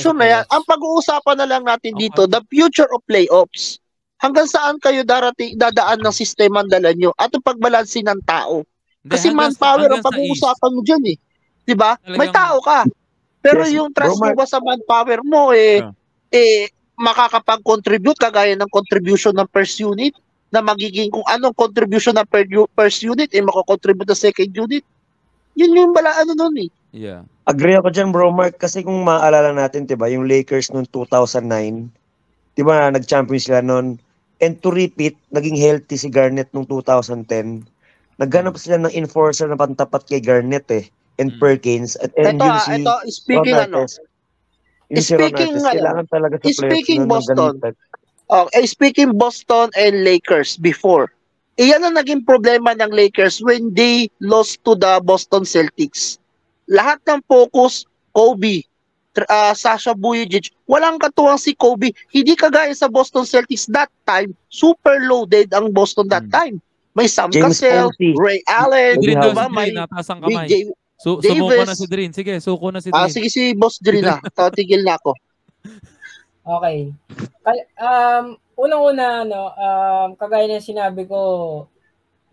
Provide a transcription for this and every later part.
sure na yan. Ang pag-uusapan na lang natin dito, the future of playoffs. Hanggang saan kayo dadaan ng sistema ang dala nyo at ang pagbalansin ng tao. Kasi manpower ang pag-uusapan mo dyan eh. Diba? May tao ka. Pero yung trust mo ba sa manpower mo makakapag-contribute kagaya ng contribution ng first unit na magiging kung anong contribution ng first unit makakontribute sa second unit. Yun yung nun eh. Yeah. Agree ako dyan, bro Mark, kasi kung maaalala natin, diba, yung Lakers noong 2009, diba, nag-champion sila noon. And to repeat, naging healthy si Garnett noong 2010. Naghanap sila ng enforcer na pantapat kay Garnett and Perkins. At Speaking Boston and Lakers before. Iyan ang naging problema ng Lakers when they lost to the Boston Celtics. Lahat ng focus, Kobe, Sasha Vujacic, walang katuwang si Kobe. Hindi kagaya sa Boston Celtics that time, super loaded ang Boston that time. May Sam Cassell, Ray Allen, may BJ Suko na si Drin. Sige, suko na si Drin. Sige si Boss Drin na. Tigil na ako. Okay. Unang-una, kagaya ng sinabi ko,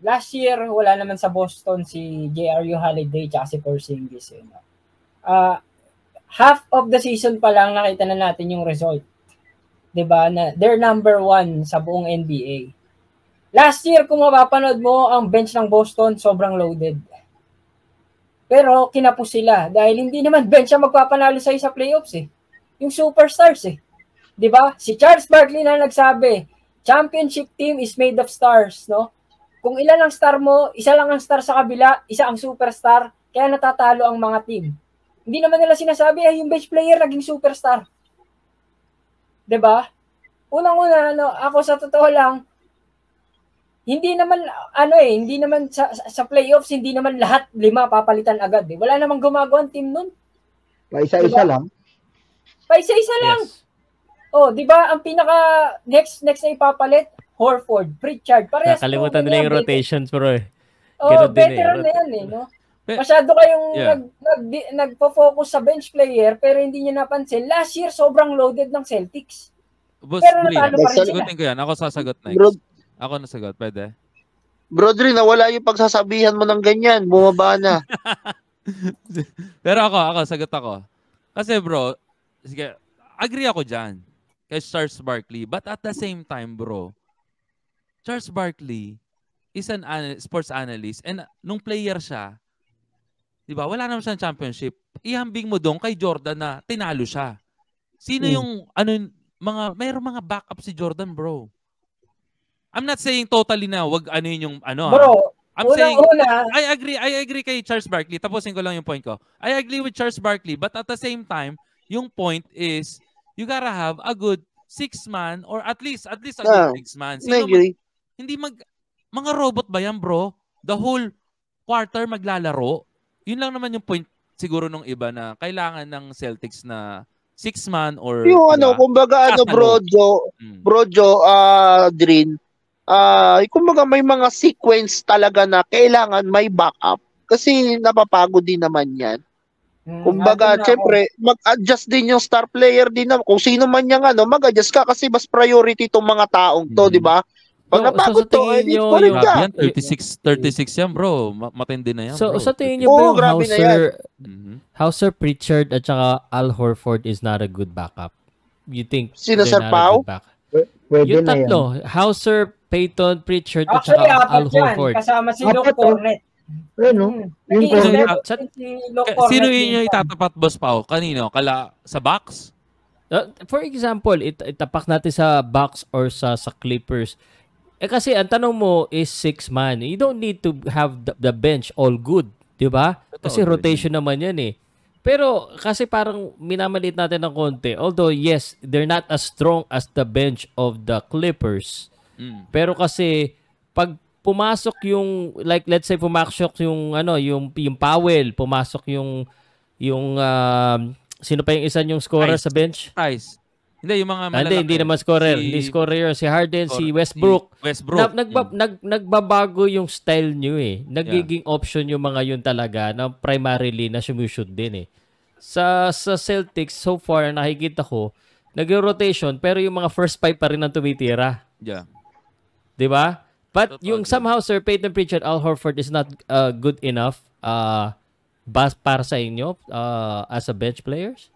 last year, wala naman sa Boston si J.R.U. Holiday at si Porzingis. Half of the season pa lang nakita na natin yung result. Diba? Na they're number 1 sa buong NBA. Last year, kung mapapanood mo, ang bench ng Boston, sobrang loaded. Pero kinapos sila dahil hindi naman bench ang magpapanalo sa playoffs Yung superstars 'Di ba? Si Charles Barkley na nagsabi, championship team is made of stars, no? Kung ilan ang star mo, isa lang ang star sa kabila, isa ang superstar, kaya natatalo ang mga team. Hindi naman nila sinasabi yung bench player naging superstar. 'Di ba? Unang-una ako sa totoo lang, hindi naman hindi naman sa playoffs hindi naman lahat 5 papalitan agad Wala namang gumagawang team nun. Paisa-isa lang. Paisa-isa lang. Oh, 'di ba ang pinaka next na ipapalit Horford, Pritchard, parehas. Nakalimutan nila yung rotations bro veteran na yan no. Masyado kayong nagpo-focus sa bench player pero hindi niyo napansin last year sobrang loaded ng Celtics. Pero natalo pa rin sila. Ko yan. Ako sasagot next. Ako nasagot, pwede? Brodri, nawala yung pagsasabihan mo ng ganyan. Bumaba na. Pero ako, sagot ako. Kasi bro, sige, agree ako dyan kay Charles Barkley. But at the same time, bro, Charles Barkley is an sports analyst and nung player siya, di ba, wala naman siyang championship. Ihambing mo doon kay Jordan na tinalo siya. Sino yung, mayroong mga backup si Jordan, bro. I'm not saying totally na wag yung Bro, I'm saying I agree kay Charles Barkley. Tapusin ko lang yung point ko. I agree with Charles Barkley, but at the same time, yung point is you gotta have a good 6-man or at least a good 6-man. Hindi mga robot ba yan, bro? The whole quarter maglalaro. Yun lang naman yung point siguro nung iba na kailangan ng Celtics na 6-man or yung kumbaga Brojo, Drin. Kumbaga may mga sequence talaga na kailangan may backup kasi napapagod din naman yan. Kumbaga, syempre, mag-adjust din yung star player din na kung sino man yan mag-adjust ka kasi mas priority itong mga taong to, di ba? Pag napagod to, grabe yan, 36 yan, bro. Matindi na yan, bro. So tingin niyo ba yung Hauser, Pritchard at saka Al Horford is not a good backup? You think sino, Sir Pao? Yung tatlo, Hauser, Peyton, Pritchard at saka Al Horford. Kasama si Luke Cornet. Sino yun yung itatapat, Boss Pao? Kanino? Sa Bucks? For example, itapak natin sa Bucks or sa Clippers. Kasi ang tanong mo is 6-man. You don't need to have the bench all good, 'di ba? Kasi rotation naman 'yan Pero kasi parang minamaliit natin ng konti. Although yes, they're not as strong as the bench of the Clippers. Pero kasi pag pumasok yung let's say pumasok yung yung Powell, pumasok yung sino pa yung isa yung scorer sa bench? Hindi, yung mga malalaki. Hindi naman scorer. Hindi scorer. Si Harden, si Westbrook. Nagbabago yung style nyo Nagiging option yung mga yun talaga na primarily na sumushoot din Sa Celtics, so far, nakikita ko, nag-rotation, pero yung mga first 5 pa rin ang tumitira. Yeah. Di ba? But Totoo yung din. somehow, Sir Peyton Pritchard, Al Horford is not good enough para sa inyo as a bench players?